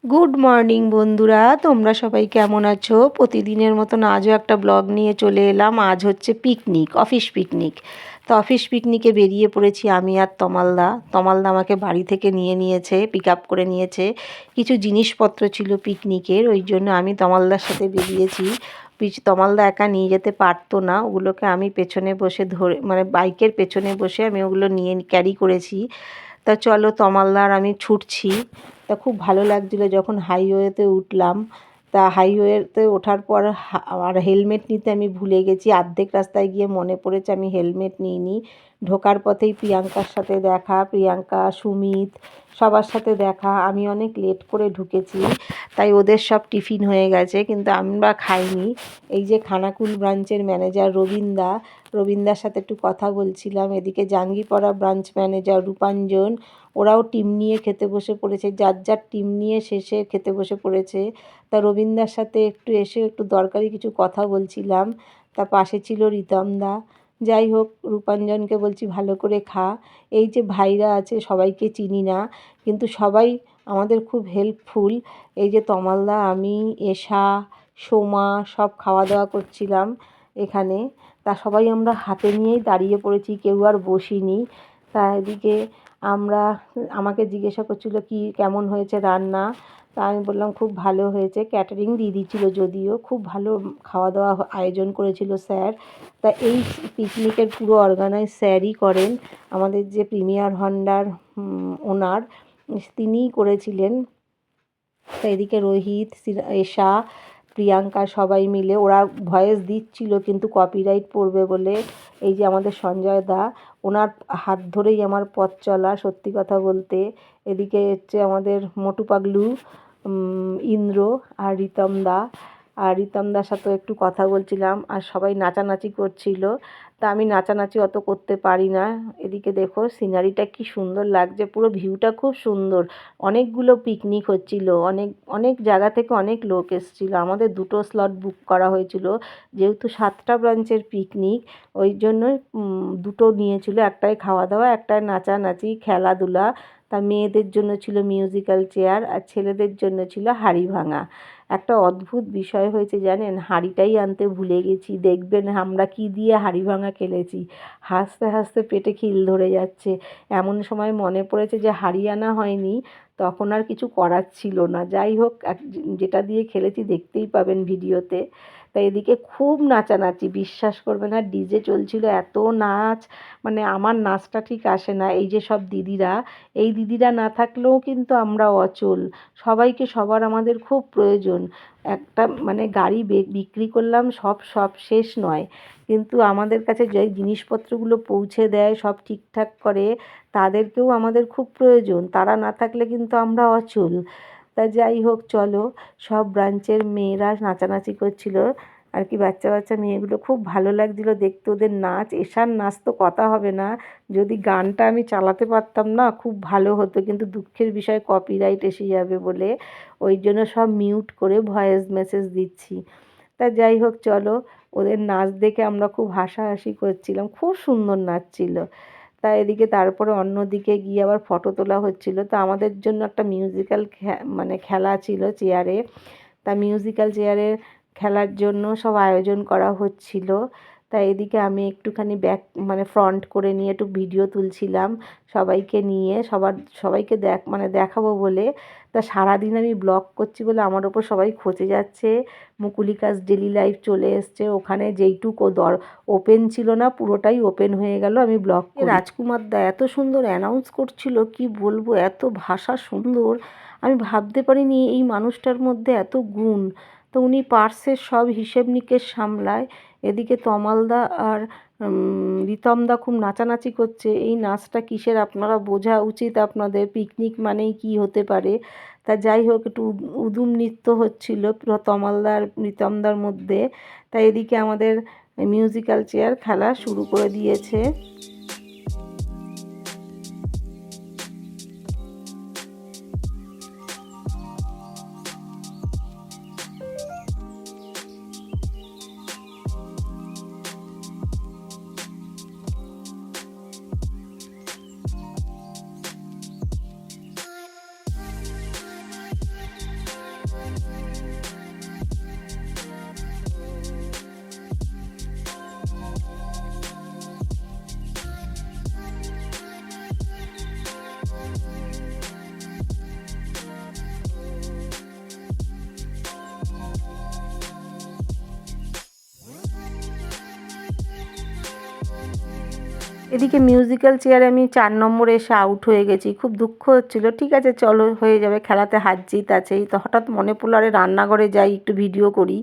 Good morning বন্ধুরা, তোমরা সবাই কেমন আছো? প্রতিদিনের মতন আজও একটা ব্লগ নিয়ে চলে এলাম। আজ হচ্ছে পিকনিক, অফিস পিকনিক। তো অফিস পিকনিকে বেরিয়ে পড়েছি আমি আর তমালদা। তমালদা আমাকে বাড়ি থেকে নিয়েছে, পিক আপ করে নিয়েছে। কিছু জিনিসপত্র ছিল পিকনিকের, ওই জন্য আমি তমালদার সাথে বেরিয়েছি। তমালদা একা নিয়ে যেতে পারতো না, ওগুলোকে আমি পেছনে বসে ধরে, মানে বাইকের পেছনে বসে আমি ওগুলো নিয়ে ক্যারি করেছি। তা চলো, তমালদা আর আমি ছুটছি। তা খুব ভালো লাগছিলো যখন হাইওয়েতে উঠলাম। তা হাইওয়েতে ওঠার পর আর হেলমেট নিতে আমি ভুলে গেছি। অর্ধেক রাস্তায় গিয়ে মনে পড়েছে আমি হেলমেট নিইনি। ঢোকার পথেই প্রিয়াঙ্কার সাথে দেখা, প্রিয়াঙ্কা, সুমিত, সবার সাথে দেখা। আমি অনেক লেট করে ঢুকেছি, তাই ওদের সব টিফিন হয়ে গেছে, কিন্তু আমরা খাইনি। এই যে খানাকুল ব্রাঞ্চের ম্যানেজার রবীন্দার সাথে একটু কথা বলছিলাম। এদিকে জাঙ্গিপাড়া ব্রাঞ্চ ম্যানেজার রূপাঞ্জন, ওরাও টিম নিয়ে খেতে বসে পড়েছে। যার যার টিম নিয়ে শেষে খেতে বসে পড়েছে। তা রবীন্দার সাথে একটু এসে একটু দরকারি কিছু কথা বলছিলাম। তা পাশে ছিল রিতমদা। যাই হোক, রূপাঞ্জনকে বলছি ভালো করে খা। এই যে ভাইরা আছে সবাইকে চিনি না, কিন্তু সবাই আমাদের খুব হেল্পফুল। এই যে তমালদা, আমি, এশা, সোমা সব খাওয়া দাওয়া করছিলাম এখানে। তা সবাই আমরা হাতে নিয়েই দাঁড়িয়ে পড়েছি, কেউ আর বসিনি। তা এদিকে আমাকে জিজ্ঞাসা করছিল কি কেমন হয়েছে রান্না। তা আমি বললাম খুব ভালো হয়েছে। ক্যাটারিং দিয়ে দিচ্ছিলো, যদিও খুব ভালো খাওয়া দাওয়া আয়োজন করেছিল স্যার। তা এই পিকনিকের পুরো অর্গানাইজ স্যারই করেন। আমাদের যে প্রিমিয়ার হন্ডার ওনার, তিনিই করেছিলেন। তো এদিকে রোহিত, এশা, প্রিয়াঙ্কা সবাই মিলে ওরা ভয়েস দিচ্ছিল, কিন্তু কপিরাইট পড়বে বলে। এই যে আমাদের সঞ্জয় দা, ওনার হাত ধরেই আমার পথ চলা, সত্যি কথা বলতে। এদিকে হচ্ছে আমাদের মোটু পাগলু, ইন্দ্র, আর রিতমদার সাথেও একটু কথা বলছিলাম। আর সবাই নাচানাচি করছিল। তা আমি নাচানাচি অত করতে পারি না। এদিকে দেখো সিনারিটা কি সুন্দর লাগছে, পুরো ভিউটা খুব সুন্দর। অনেকগুলো পিকনিক হচ্ছিল, অনেক অনেক জায়গা থেকে অনেক লোক এসেছিলো। আমাদের দুটো স্লট বুক করা হয়েছিল, যেহেতু 7টা ব্রাঞ্চের পিকনিক, ওই জন্য দুটো নিয়েছিল, একটায় খাওয়া দাওয়া, একটায় নাচানাচি খেলাধুলা। তা মেয়েদের জন্য ছিল মিউজিক্যাল চেয়ার, আর ছেলেদের জন্য ছিল হাঁড়ি ভাঙা। একটা অদ্ভুত বিষয় হয়েছে জানেন, হাঁড়িটাই আনতে ভুলে গেছি। দেখবেন আমরা কি দিয়ে হাঁড়ি ভাঙা খেলেছি, হাসতে হাসতে পেটে খিল ধরে যাচ্ছে। এমন সময় মনে পড়েছে যে হাঁড়ি আনা হয়নি, তখন আর কিছু করার ছিল না। যাই হোক, যেটা দিয়ে খেলেছি দেখতেই পাবেন ভিডিওতে। তাই এদিকে খুব নাচানাচি, বিশ্বাস করবে না, ডিজে চলছিল, এত নাচ। মানে আমার নাচটা ঠিক আসে না। এই যে সব দিদিরা, এই দিদিরা না থাকলেও কিন্তু আমরা অচল। সবাইকে সবার আমাদের খুব প্রয়োজন। একটা মানে গাড়ি বিক্রি করলাম, সব শেষ নয়, কিন্তু আমাদের কাছে যে জিনিসপত্রগুলো পৌঁছে দেয়, সব ঠিকঠাক করে, তাদেরকেও আমাদের খুব প্রয়োজন। তারা না থাকলে কিন্তু আমরা অচল। তা যাই হোক, চলো, সব ব্রাঞ্চের মেয়েরা নাচানাচি করছিল আর কি। বাচ্চা বাচ্চা মেয়েগুলো খুব ভালো লাগছিলো দেখতে ওদের নাচ। এশার নাচ তো কথা হবে না। যদি গানটা আমি চালাতে পারতাম না খুব ভালো হতো, কিন্তু দুঃখের বিষয় কপিরাইট এসে যাবে বলে ওই জন্য সব মিউট করে ভয়েস মেসেজ দিচ্ছি। তা যাই হোক, চলো, ওদের নাচ দেখে আমরা খুব হাসাহাসি করছিলাম, খুব সুন্দর নাচ ছিল। তা এদিকে তারপরে অন্যদিকে গিয়ে আবার ফটো তোলা হচ্ছিল। তো আমাদের জন্য একটা মিউজিক্যাল মানে খেলা ছিল চেয়ারে। তা মিউজিক্যাল চেয়ারের খেলার জন্য সব আয়োজন করা হচ্ছিল। তাই এদিকে আমি একটুখানি ব্যাক মানে ফ্রন্ট করে নিয়ে একটু ভিডিও তুলছিলাম সবাইকে নিয়ে, সবাইকে মানে দেখাবো বলে। তা সারাদিন আমি ব্লগ করছি বলে আমার ওপর সবাই খচে যাচ্ছে। মুকুলিকাস ডেলি লাইফ চলে এসছে, ওখানে যেইটুকু ওপেন ছিল না পুরোটাই ওপেন হয়ে গেল, আমি ব্লগ করি। রাজকুমার দা এত সুন্দর অ্যানাউন্স করছিল, কি বলবো, এত ভাষা সুন্দর। আমি ভাবতে পারিনি এই মানুষটার মধ্যে এত গুণ। তো উনি পার্সের সব হিসেব নিকেশ সামলায়। এদিকে তমালদা আর রিতমদা খুব নাচানাচি করছে। এই নাচটা কিসের আপনারা বোঝা উচিত আপনাদের, পিকনিক মানেই কি হতে পারে। তা যাই হোক, একটু উদুম নৃত্য হচ্ছিল তমালদা আর রিতমদার মধ্যে। তাই এদিকে আমাদের মিউজিক্যাল চেয়ার খেলা শুরু করে দিয়েছে। এদিকে মিউজিক্যাল চেয়ারে আমি 4 নম্বরে এসে আউট হয়ে গেছি, খুব দুঃখ হচ্ছিল। ঠিক আছে চলো, হয়ে যাবে, খেলাতে হার জিত আছেই। তো হঠাৎ মনে পড়লো আরে রান্নাঘরে যাই, একটু ভিডিও করি।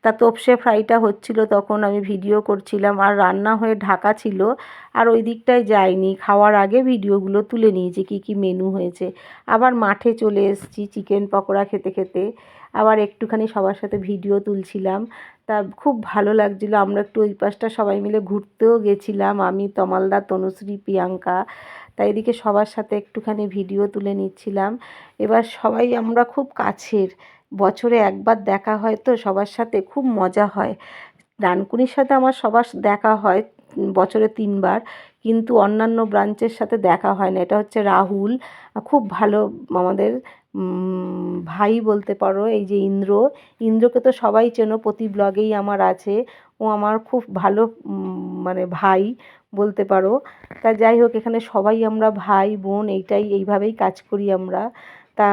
তা তোপসে ফ্রাইটা হচ্ছিল, তখন আমি ভিডিও করছিলাম, আর রান্না হয়ে ঢাকা ছিল, আর ওই দিকটায় যাইনি। খাওয়ার আগে ভিডিওগুলো তুলে নিয়েছি কী কী মেনু হয়েছে। আবার মাঠে চলে এসেছি চিকেন পকোড়া খেতে খেতে, আবার একটুখানি সবার সাথে ভিডিও তুলছিলাম। তা খুব ভালো লাগছিলো। আমরা একটু ওই পাশটা সবাই মিলে ঘুরতেও গেছিলাম, আমি, তমালদা, তনুশ্রী, প্রিয়াঙ্কা। তাই এদিকে সবার সাথে একটুখানি ভিডিও তুলে নিচ্ছিলাম। এবার সবাই আমরা খুব কাছের, বছরে একবার দেখা হয়, তো সবার সাথে খুব মজা হয়। ডানকুনির সাথে আমার সবার দেখা হয় বছরে 3 বার, কিন্তু অন্যান্য ব্রাঞ্চের সাথে দেখা হয় না। এটা হচ্ছে রাহুল, খুব ভালো আমাদের ভাই বলতে পারো। এই যে ইন্দ্র, ইন্দ্রকে তো সবাই চেনো, প্রতি ব্লগেই আমার আছে। ও আমার খুব ভালো মানে ভাই বলতে পারো। তা যাই হোক, এখানে সবাই আমরা ভাই বোন, এইভাবেই কাজ করি আমরা। তা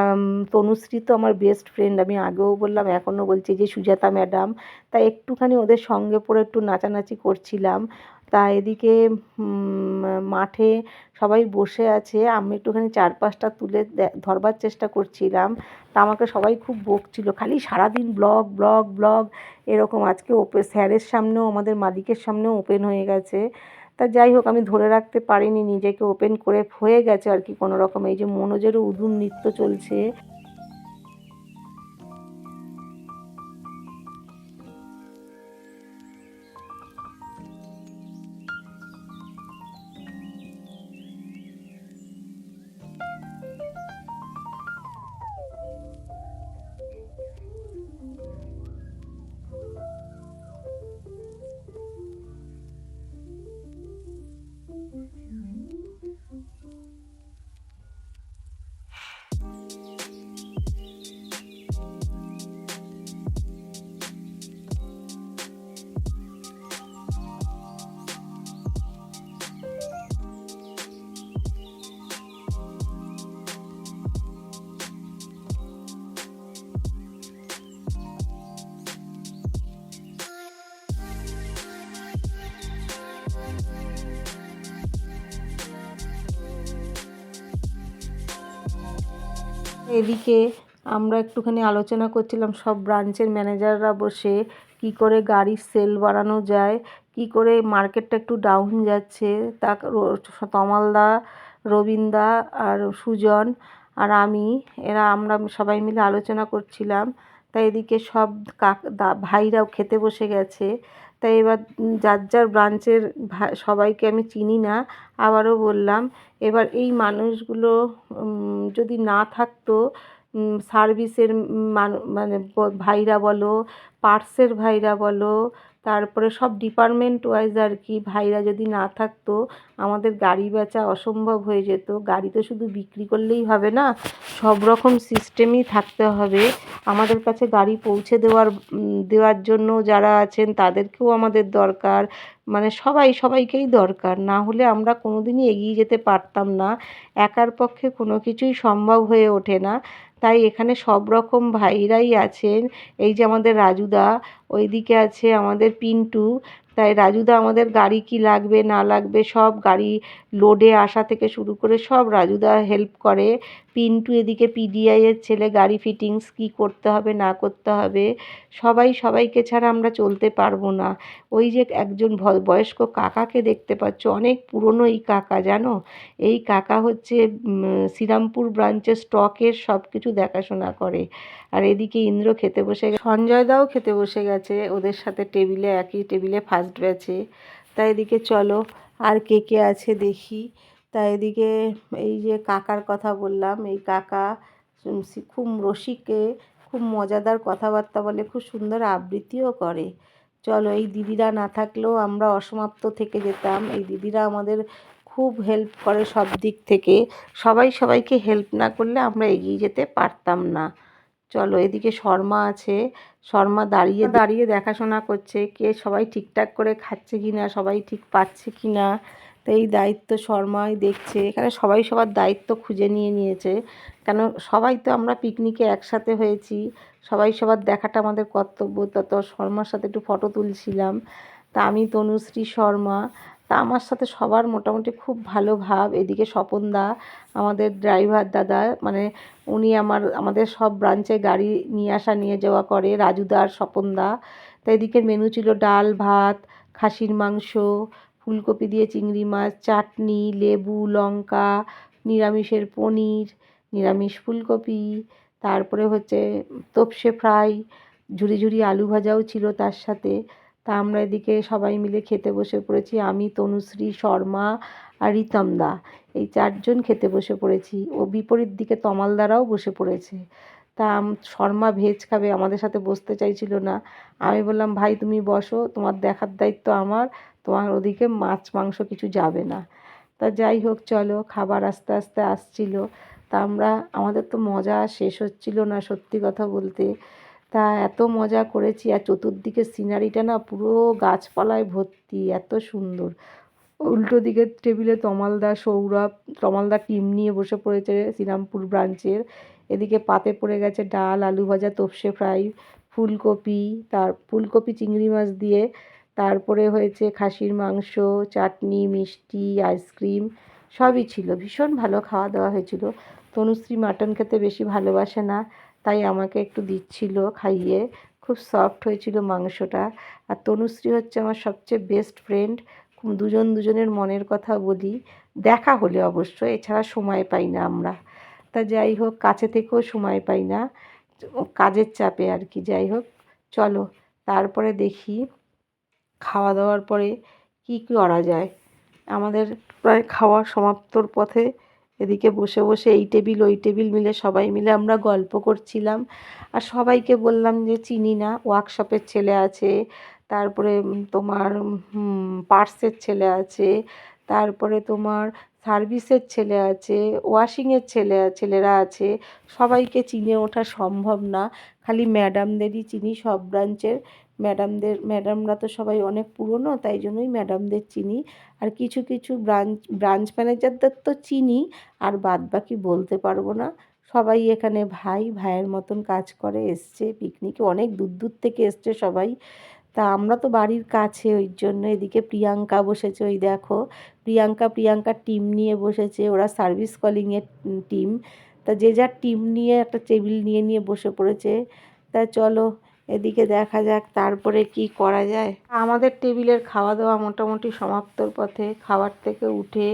তনুশ্রী তো আমার বেস্ট ফ্রেন্ড, আমি আগেও বললাম এখনও বলছি, যে সুজাতা ম্যাডাম। তা একটুখানি ওদের সঙ্গে পড়ে একটু নাচানাচি করছিলাম। তা এদিকে মাঠে সবাই বসে আছে, আমি একটুখানি 4-5টা তুলে ধরবার চেষ্টা করছিলাম। তা আমাকে সবাই খুব বকছিল, খালি সারাদিন ব্লগ ব্লগ ব্লগ এরকম। আজকে স্যারের সামনেও, আমাদের মালিকের সামনেও ওপেন হয়ে গেছে। তা যাই হোক, আমি ধরে রাখতে পারিনি, নিজেকে ওপেন করে হয়ে গেছে আর কি কোনো রকম। এই যে মনোজেরও উদুম নৃত্য চলছে। এদিকে আমরা একটুখানি আলোচনা করছিলাম সব ব্রাঞ্চের ম্যানেজাররা বসে, কি করে গাড়ির সেল বাড়ানো যায়, কি করে মার্কেটটা একটু ডাউন যাচ্ছে। তা তমালদা, রবীন্দা আর সুজন আর আমি, আমরা সবাই মিলে আলোচনা করছিলাম। তাই এদিকে সব ভাইরাও খেতে বসে গেছে। তাই এবার যার যার ব্রাঞ্চের সবাইকে আমি চিনি না, আবারও বললাম। এবার এই মানুষগুলো যদি না থাকতো, সার্ভিসের মানে ভাইরা বলো, পার্টসের ভাইরা বলো, তারপরে সব ডিপার্টমেন্ট ওয়াইজ আর কি, ভাইরা যদি না থাকতো, আমাদের গাড়ি বেচা অসম্ভব হয়ে যেত। গাড়ি তো শুধু বিক্রি করলেই হবে না, সব রকম সিস্টেমই থাকতে হবে। আমাদের কাছে গাড়ি পৌঁছে দেওয়ার জন্য যারা আছেন তাদেরকেও আমাদের দরকার। মানে সবাইকেই দরকার, না হলে আমরা কোনো দিনই এগিয়ে যেতে পারতাম না। একার পক্ষে কোনো কিছুই সম্ভব হয়ে ওঠে না। তাই এখানে সব রকম ভাইরাই আছেন। এই যে আমাদের রাজুদা, ওইদিকে আছে আমাদের পিন্টু। তাই রাজুদা আমাদের গাড়ি কি লাগবে না লাগবে সব, গাড়ি লোডে আসা থেকে শুরু করে সব রাজুদা হেল্প করে। পিন্টু এদিকে পিডিআইয়ের ছেলে, গাড়ি ফিটিংস কী করতে হবে না করতে হবে, সবাইকে ছাড়া আমরা চলতে পারবো না। ওই যে একজন বয়স্ক কাকাকে দেখতে পাচ্ছ, অনেক পুরনো এই কাকা, জানো? এই কাকা হচ্ছে শ্রীরামপুর ব্রাঞ্চের স্টকের সব কিছু দেখাশোনা করে। আর এদিকে ইন্দ্র খেতে বসে গেছে, সঞ্জয়দাও খেতে বসে গেছে ওদের সাথে টেবিলে, একই টেবিলে ফার্স্ট ব্যাচে। তাই এদিকে চলো আর কে কে আছে দেখি। তাই এদিকে এই যে কাকার কথা বললাম, এই কাকা খুব রসিকে, খুব মজাদার কথাবার্তা বলে, খুব সুন্দর আবৃত্তিও করে। চলো, এই দিদিরা না থাকলেও আমরা অসমাপ্ত থেকে যেতাম। এই দিদিরা আমাদের খুব হেল্প করে সব দিক থেকে। সবাইকে হেল্প না করলে আমরা এগিয়ে যেতে পারতাম না। চলো, এদিকে শর্মা আছে, শর্মা দাঁড়িয়ে দাঁড়িয়ে দেখাশোনা করছে কে সবাই ঠিকঠাক করে খাচ্ছে কি না, সবাই ঠিক পাচ্ছে কি না। তো এই দায়িত্ব শর্মাই দেখছে। এখানে সবাই সবার দায়িত্ব খুঁজে নিয়েছে, কেন সবাই তো আমরা পিকনিকে একসাথে হয়েছি, সবাই সবার দেখাটা আমাদের কর্তব্য। তত শর্মার সাথে একটু ফটো তুলছিলাম। তা আমি তনুশ্রী শর্মা, তা আমার সাথে সবার মোটামুটি খুব ভালো ভাব। এদিকে স্বপনদা আমাদের ড্রাইভার দাদা, মানে উনি আমাদের সব ব্রাঞ্চে গাড়ি নিয়ে আসা নিয়ে যাওয়া করে, রাজুদা আর স্বপনদা। তা এদিকের মেনু ছিল ডাল ভাত, খাসির মাংস, ফুলকপি দিয়ে চিংড়ি মাছ, চাটনি, লেবু, লঙ্কা, নিরামিষের পনির, নিরামিষ ফুলকপি, তারপরে হচ্ছে তোপসে ফ্রাই, ঝুরি ঝুরি আলু ভাজাও ছিল তার সাথে। তা আমরা এদিকে সবাই মিলে খেতে বসে পড়েছি। আমি, তনুশ্রী, শর্মা আর রিতমদা, এই চারজন খেতে বসে পড়েছি। ও বিপরীত দিকে তমালদারাও বসে পড়েছে। তা শর্মা ভেজ খাবে, আমাদের সাথে বসতে চাইছিল না। আমি বললাম, ভাই তুমি বসো, তোমার দেখার দায়িত্ব আমার, তোমার ওদিকে মাছ মাংস কিছু যাবে না। তা যাই হোক, চলো, খাবার আস্তে আস্তে আসছিল। তা আমাদের তো মজা শেষ হচ্ছিল না সত্যি কথা বলতে। তা এত মজা করেছি, আর চতুর্দিকে সিনারিটা না পুরো গাছপালায় ভর্তি, এত সুন্দর। উল্টো দিকের টেবিলে তমালদা, সৌরভ, তমালদা টিম নিয়ে বসে পড়েছে শ্রীরামপুর ব্রাঞ্চের। এদিকে পাতে পড়ে গেছে ডাল, আলু ভাজা, তোপসে ফ্রাই, ফুলকপি, ফুলকপি চিংড়ি মাছ দিয়ে, তারপরে হয়েছে খাসির মাংস, চাটনি, মিষ্টি, আইসক্রিম, সবই ছিল। ভীষণ ভালো খাওয়া দাওয়া হয়েছিল। তনুশ্রী মাটন খেতে বেশি ভালোবাসে না, তাই আমাকে একটু দিচ্ছিল খাইয়ে। খুব সফট হয়েছিল মাংসটা। আর তনুশ্রী হচ্ছে আমার সবচেয়ে বেস্ট ফ্রেন্ড। দুজন দুজনের মনের কথা বলি, দেখা হলে অবশ্য, এছাড়া সময় পাই না আমরা। তা যাই হোক, কাছে থেকেও সময় পাই না, কাজের চাপে আর কি। যাই হোক, চলো তারপরে দেখি খাওয়া দাওয়ার পরে কী করা যায়। আমাদের প্রায় খাওয়া সমাপ্তর পথে। এদিকে বসে বসে এই টেবিল ওই টেবিল মিলে সবাই মিলে আমরা গল্প করছিলাম। আর সবাইকে বললাম যে চিনি না, ওয়ার্কশপের ছেলে আছে, তারপরে তোমার পার্টসের ছেলে আছে, তারপরে তোমার সার্ভিসের ছেলে আছে, ওয়াশিংয়ের ছেলেরা আছে। সবাইকে চিনে ওঠা সম্ভব না, খালি ম্যাডামদেরই চিনি সব ব্রাঞ্চের। ম্যাডামরা তো সবাই অনেক পুরনো, তাই জন্যই ম্যাডামদের চিনি। আর কিছু কিছু ব্রাঞ্চ ম্যানেজারদের তো চিনি, আর বাদবাকি বলতে পারবো না। সবাই এখানে ভাইয়ের মতন কাজ করে, এসছে পিকনিকে, অনেক দূর দূর থেকে এসছে সবাই। তা আমরা তো বাড়ির কাছে, ওই জন্য। এদিকে প্রিয়াঙ্কা বসেছে, ওই দেখো, প্রিয়াঙ্কার টিম নিয়ে বসেছে, ওরা সার্ভিস কলিংয়ের টিম। তা যে যার টিম নিয়ে একটা টেবিল নিয়ে নিয়ে বসে পড়েছে। তা চলো এদিকে দেখা যাক তারপরে কি করা যায়। আমাদের টেবিলের খাওয়া দাওয়া মোটামুটি সমাপ্তর পথে। খাবার থেকে উঠে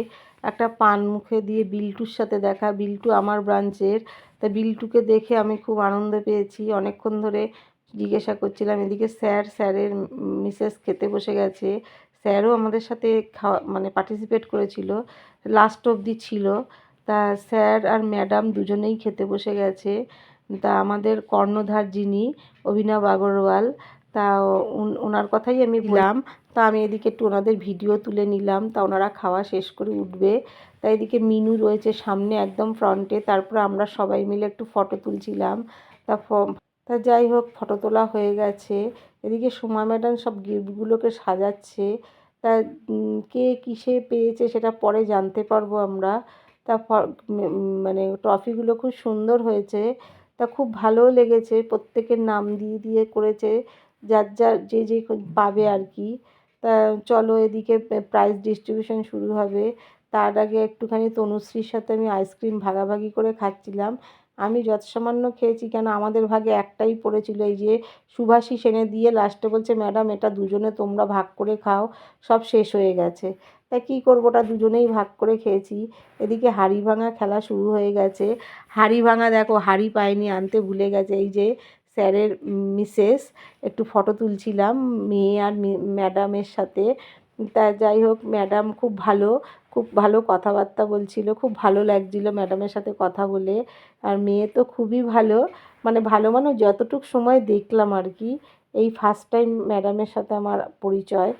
একটা পান মুখে দিয়ে বিল্টুর সাথে দেখা। বিল্টু আমার ব্রাঞ্চের। তা বিল্টুকে দেখে আমি খুব আনন্দ পেয়েছি, অনেকক্ষণ ধরে জিজ্ঞাসা করছিলাম। এদিকে স্যারের মিসেস খেতে বসে গেছে। স্যারও আমাদের সাথে মানে পার্টিসিপেট করেছিল, লাস্ট অবধি ছিল। তা স্যার আর ম্যাডাম দুজনেই খেতে বসে গেছে। তা আমাদের কর্ণধার যিনি, অভিনব আগরওয়াল, তা ওনার কথাই আমি বললাম। তা আমি এদিকে একটু ওনাদের ভিডিও তুলে নিলাম। তা ওনারা খাওয়া শেষ করে উঠবে। তা এদিকে মিনু রয়েছে সামনে একদম ফ্রন্টে। তারপরে আমরা সবাই মিলে একটু ফটো তুলছিলাম। তা যাই হোক, ফটো তোলা হয়ে গেছে। এদিকে সোমা ম্যাডাম সব গিফটগুলোকে সাজাচ্ছে। তা কে কিসে পেয়েছে সেটা পরে জানতে পারবো আমরা। তা মানে ট্রফিগুলো খুব সুন্দর হয়েছে। তা খুব ভালোও লেগেছে, প্রত্যেকের নাম দিয়ে দিয়ে করেছে, যার যে পাবে আর কি। তা চলো এদিকে প্রাইজ ডিস্ট্রিবিউশন শুরু হবে। তার আগে একটুখানি তনুশ্রীর সাথে আমি আইসক্রিম ভাগাভাগি করে খাচ্ছিলাম। আমি যৎসামান্য খেয়েছি, কেন আমাদের ভাগে একটাই পড়েছিল, এই যে সুভাষিস এনে দিয়ে লাস্টে বলছে, ম্যাডাম এটা দুজনে তোমরা ভাগ করে খাও, সব শেষ হয়ে গেছে। তা কী করবো, ওটা দুজনেই ভাগ করে খেয়েছি। এদিকে হাঁড়ি ভাঙা খেলা শুরু হয়ে গেছে। হাঁড়ি ভাঙা দেখো, হাঁড়ি পায়নি, আনতে ভুলে গেছে। এই যে স্যারের মিসেস, একটু ফটো তুলছিলাম মেয়ে আর ম্যাডামের সাথে। তা যাই হোক, ম্যাডাম খুব ভালো কথাবার্তা বলছিল, খুব ভালো লাগছিল ম্যাডামের সাথে কথা বলে। আর মেয়ে তো খুবই ভালো, মানে যতটুকু সময় দেখলাম আর কি, এই ফার্স্ট টাইম ম্যাডামের সাথে আমার পরিচয়।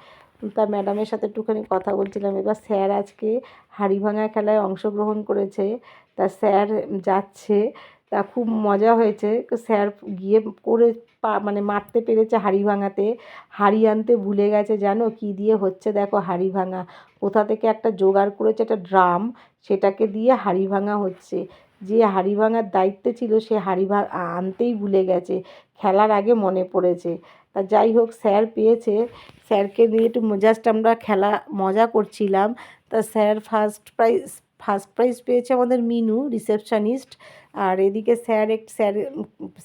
তা ম্যাডামের সাথে একটুখানি কথা বলছিলাম। এবার স্যার আজকে হাঁড়ি ভাঙা খেলায় অংশগ্রহণ করেছে। তা স্যার যাচ্ছে। তা খুব মজা হয়েছে, স্যার গিয়ে মানে মারতে পেরেছে হাঁড়ি ভাঙাতে। হাঁড়ি আনতে ভুলে গেছে, জানো কি দিয়ে হচ্ছে, দেখো হাঁড়ি ভাঙা কোথা থেকে একটা জোগাড় করেছে, একটা ড্রাম, সেটাকে দিয়ে হাঁড়ি ভাঙা হচ্ছে। যে হাঁড়ি ভাঙার দায়িত্বে ছিল সে হাঁড়ি আনতেই ভুলে গেছে, খেলার আগে মনে পড়েছে। তা যাই হোক স্যার পেয়েছে, স্যারকে নিয়ে একটু জাস্ট আমরা মজা করছিলাম। তা স্যার ফার্স্ট প্রাইজ পেয়েছে আমাদের মিনু, রিসেপশনিস্ট। আর এদিকে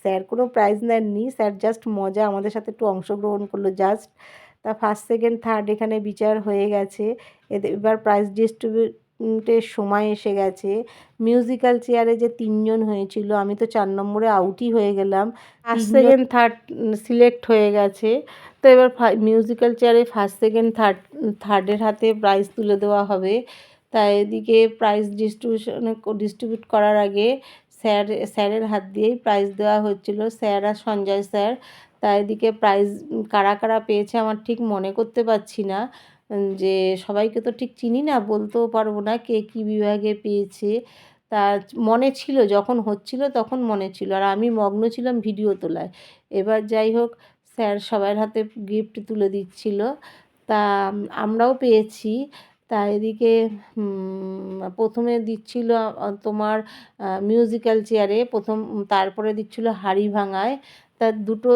স্যার কোনো প্রাইজ নেননি, স্যার জাস্ট মজা আমাদের সাথে একটু অংশগ্রহণ করলো জাস্ট। তা ফার্স্ট সেকেন্ড থার্ড এখানে বিচার হয়ে গেছে, এবার প্রাইজ ডিস্ট্রিবিউটের সময় এসে গেছে। মিউজিক্যাল চেয়ারে যে 3জন হয়েছিল, আমি তো 4 নম্বরে আউটই হয়ে গেলাম। ফার্স্ট সেকেন্ড থার্ড সিলেক্ট হয়ে গেছে। তো এবার মিউজিক্যাল চেয়ারে ফার্স্ট সেকেন্ড থার্ডের হাতে প্রাইজ তুলে দেওয়া হবে। তাই এদিকে প্রাইজ ডিস্ট্রিবিউট করার আগে স্যারের হাত দিয়েই প্রাইজ দেওয়া হচ্ছিল, স্যার আর সঞ্জয় স্যার। তাই এদিকে প্রাইজ কারা কারা পেয়েছে আমার ঠিক মনে করতে পারছি না, যে সবাইকে তো ঠিক চিনি না, বলতেও পারবো না কে কী বিভাগে পেয়েছে। তা মনে ছিল যখন হচ্ছিল তখন মনে ছিল, আর আমি মগ্ন ছিলাম ভিডিও তোলায়। এবার যাই হোক স্যার সবার হাতে গিফট তুলে দিচ্ছিল। তা আমরাও পেয়েছি। তা এদিকে প্রথমে দিচ্ছিল তোমার মিউজিক্যাল চেয়ারে প্রথম, তারপরে দিচ্ছিল হাঁড়ি ভাঙায়। তা দুটো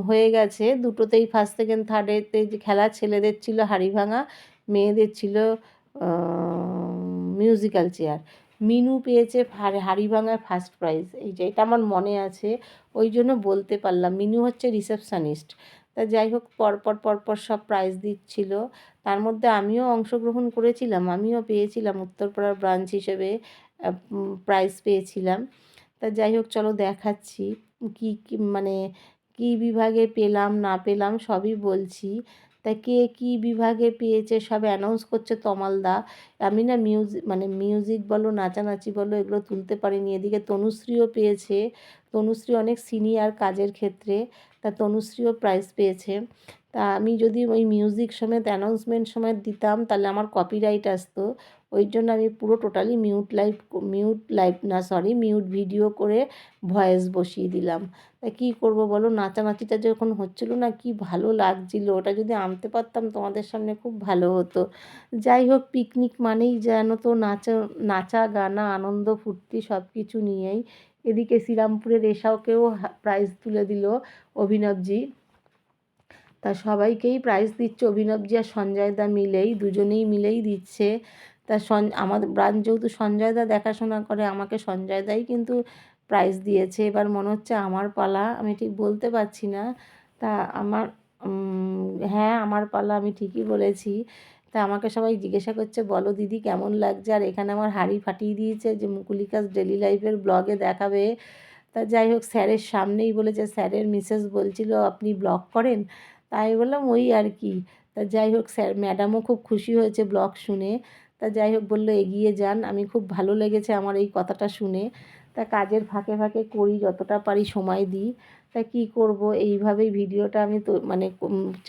হয়ে গেছে, দুটোতেই ফার্স্ট সেকেন্ড থার্ডেতে যে খেলা ছেলেদের ছিল হাঁড়ি ভাঙা, মেয়েদের ছিল মিউজিক্যাল চেয়ার। মিনু পেয়েছে হাঁড়ি ভাঙায় ফার্স্ট প্রাইজ, এটা আমার মনে আছে, ওই জন্য বলতে পারলাম। মিনু হচ্ছে রিসেপশনিস্ট। তা যাই হোক পরপর সব প্রাইজ দিচ্ছিল, তার মধ্যে আমিও অংশগ্রহণ করেছিলাম, আমিও পেয়েছিলাম উত্তরপাড়ার ব্রাঞ্চ হিসেবে প্রাইজ পেয়েছিলাম। তা যাই হোক চলো দেখাচ্ছি কী মানে কী বিভাগে পেলাম না পেলাম সবই বলছি। তা কে কী বিভাগে পেয়েছে সব অ্যানাউন্স করছে তমালদা। আমি না মিউজিক বলো নাচানাচি বলো এগুলো তুলতে পারিনি। এদিকে তনুশ্রীও পেয়েছে, তনুশ্রী অনেক সিনিয়র কাজের ক্ষেত্রে, তা তনুশ্রীও প্রাইজ পেয়েছে। তা আমি যদি ওই মিউজিক সমেত অ্যানাউন্সমেন্ট সমেত দিতাম তাহলে আমার কপিরাইট আসতো, ওই জন্য আমি পুরো টোটালি মিউট ভিডিও করে ভয়েস বসিয়ে দিলাম। তা কী করবো বলো, নাচানাচিটা যখন হচ্ছিলো না কি ভালো লাগছিলো, ওটা যদি আনতে পারতাম তোমাদের সামনে খুব ভালো হতো। যাই হোক পিকনিক মানেই যেন তো নাচা গানা আনন্দ ফুর্তি সব কিছু নিয়েই। এদিকে শ্রীরামপুরের এসাওকেও প্রাইজ তুলে দিল অভিনবজি। তা সবাইকেই প্রাইজ দিচ্ছে অভিনবজি আর সঞ্জয়দা মিলেই, দুজনেই মিলেই দিচ্ছে। তা আমাদের ব্রাঞ্চ যেহেতু সঞ্জয়দা দেখাশোনা করে, আমাকে সঞ্জয়দাই কিন্তু প্রাইজ দিয়েছে। এবার মনে হচ্ছে আমার পালা, আমি ঠিক বলতে পারছি না। তা হ্যাঁ আমার পালা, আমি ঠিকই বলেছি। তা আমাকে সবাই জিজ্ঞাসা করছে বলো দিদি কেমন লাগছে, আর এখানে আমার হাঁড়ি ফাটিয়ে দিয়েছে যে মুকুলিকাস ডেলি লাইফের ব্লগে দেখাবে। তা যাই হোক স্যারের সামনেই বলেছে, স্যারের মিসেস বলছিল আপনি ব্লগ করেন, তাই বললাম ওই আর কি। তা যাই হোক ম্যাডামও খুব খুশি হয়েছে ব্লগ শুনে। তা যাই হোক বললো এগিয়ে যান, আমি খুব ভালো লেগেছে আমার এই কথাটা শুনে। তা কাজের ফাঁকে ফাঁকে করি, যতটা পারি সময় দিই। তা কী করব, এইভাবেই ভিডিওটা আমি তো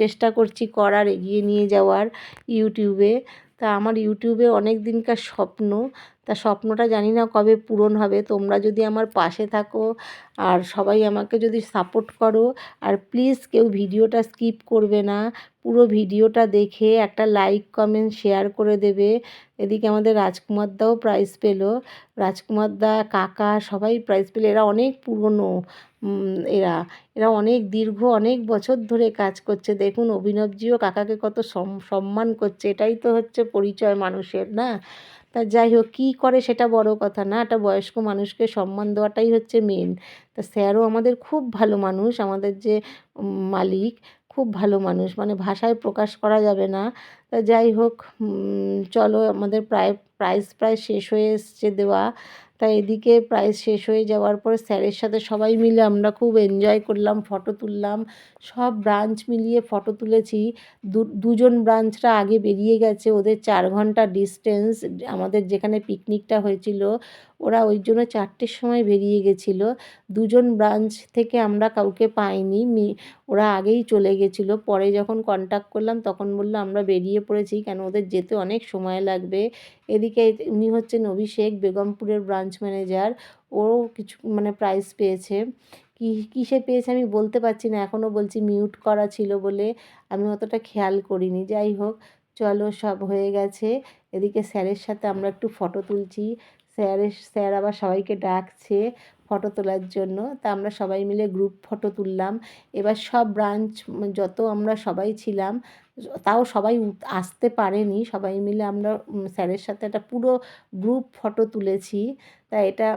চেষ্টা করছি করার, এগিয়ে নিয়ে যাওয়ার ইউটিউবে। তা আমার ইউটিউবে অনেক দিনকার স্বপ্ন, তা স্বপ্নটা জানি না কবে পূরণ হবে। তোমরা যদি আমার পাশে থাকো আর সবাই আমাকে যদি সাপোর্ট করো, আর প্লিজ কেউ ভিডিওটা স্কিপ করবে না, পুরো ভিডিওটা দেখে একটা লাইক কমেন্ট শেয়ার করে দেবে। এদিকে আমাদের রাজকুমার দাও প্রাইজ পেলো, রাজকুমার দা কাকা সবাই প্রাইজ পেলো। এরা অনেক পুরনো, এরা এরা অনেক অনেক বছর ধরে কাজ করছে। দেখুন অভিনবজিও কাকাকে কত সম্মান করছে, এটাই তো হচ্ছে পরিচয় মানুষের, না? তা যাই হোক কী করে সেটা বড় কথা না, একটা বয়স্ক মানুষকে সম্মান দেওয়াটাই হচ্ছে মেন। তা স্যারও আমাদের খুব ভালো মানুষ, আমাদের যে মালিক খুব ভালো মানুষ, মানে ভাষায় প্রকাশ করা যাবে না। তা যাই হোক চলো আমাদের প্রায় শেষ হয়ে এসছে দেওয়া। তাই এদিকে প্রাইজ শেষ হয়ে যাওয়ার পরে স্যারের সাথে সবাই মিলে আমরা খুব এনজয় করলাম, ফটো তুললাম, সব ব্রাঞ্চ মিলিয়ে ফটো তুলেছি। দুজন ব্রাঞ্চরা আগে বেরিয়ে গেছে, ওদের 4 ঘন্টা ডিস্টেন্স আমাদের যেখানে পিকনিকটা হয়েছিল, ওরা ওই জন্য 4টের সময় বেরিয়ে গেছিলো। দুজন ব্রাঞ্চ থেকে আমরা কাউকে পাইনি, ওরা আগেই চলে গেছিলো। পরে যখন কন্ট্যাক্ট করলাম তখন বললো আমরা বেরিয়ে পড়েছি, কেন ওদের যেতে অনেক সময় লাগবে। এদিকে উনি হচ্ছেন অভিষেক, বেগমপুরের ব্রাঞ্চ ম্যানেজার, ওও কিছু প্রাইজ পেয়েছে। কিসে পেয়েছে আমি বলতে পারছি না, এখনও বলছি মিউট করা ছিল বলে আমি অতটা খেয়াল করিনি। যাই হোক চলো সব হয়ে গেছে। এদিকে স্যারের সাথে আমরা একটু ফটো তুলছি, স্যার আবার সবাইকে ডাকছে ফটো তোলার জন্য। তা আমরা সবাই মিলে গ্রুপ ফটো তুললাম। এবার সব ব্রাঞ্চ যত আমরা সবাই ছিলাম, তাও সবাই আসতে পারেনি, সবাই মিলে আমরা স্যারের সাথে একটা পুরো গ্রুপ ফটো তুলেছি। তা এটা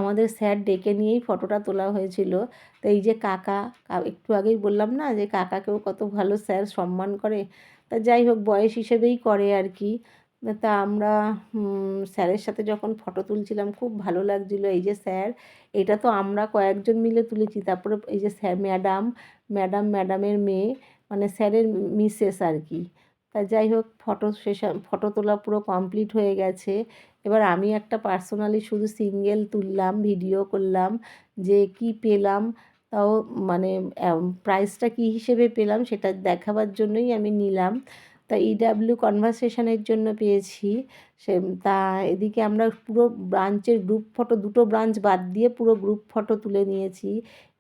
আমাদের স্যার ডেকে নিয়েই ফটোটা তোলা হয়েছিল। তো এই যে কাকা, একটু আগেই বললাম না যে কাকাকেও কত ভালো স্যার সম্মান করে। তা যাই হোক, বয়স হিসেবেই করে আর কি। তা আমরা স্যারের সাথে যখন ফটো তুলছিলাম খুব ভালো লাগছিলো। এই যে স্যার, এটা তো আমরা কয়েকজন মিলে তুলেছি। তারপরে এই যে স্যার, ম্যাডামের মেয়ে, মানে স্যারের মিসেস আর কি। তা যাই হোক, ফটো তোলা পুরো কমপ্লিট হয়ে গেছে। এবার আমি একটা পার্সোনালি শুধু সিঙ্গেল তুললাম, ভিডিও করলাম যে কি পেলাম, তাও মানে প্রাইসটা কী হিসেবে পেলাম সেটা দেখাবার জন্যই আমি নিলাম। তা ইডাব্লিউ কনভারসেশনের জন্য পেয়েছি সে। তা এদিকে আমরা পুরো ব্রাঞ্চের গ্রুপ ফটো, দুটো ব্রাঞ্চ বাদ দিয়ে পুরো গ্রুপ ফটো তুলে নিয়েছি।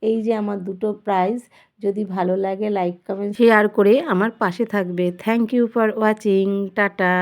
এই যে আমার দুটো প্রাইজ। যদি ভালো লাগে লাইক কমেন্ট শেয়ার করে আমার পাশে থাকবে। Thank you for watching. Tata.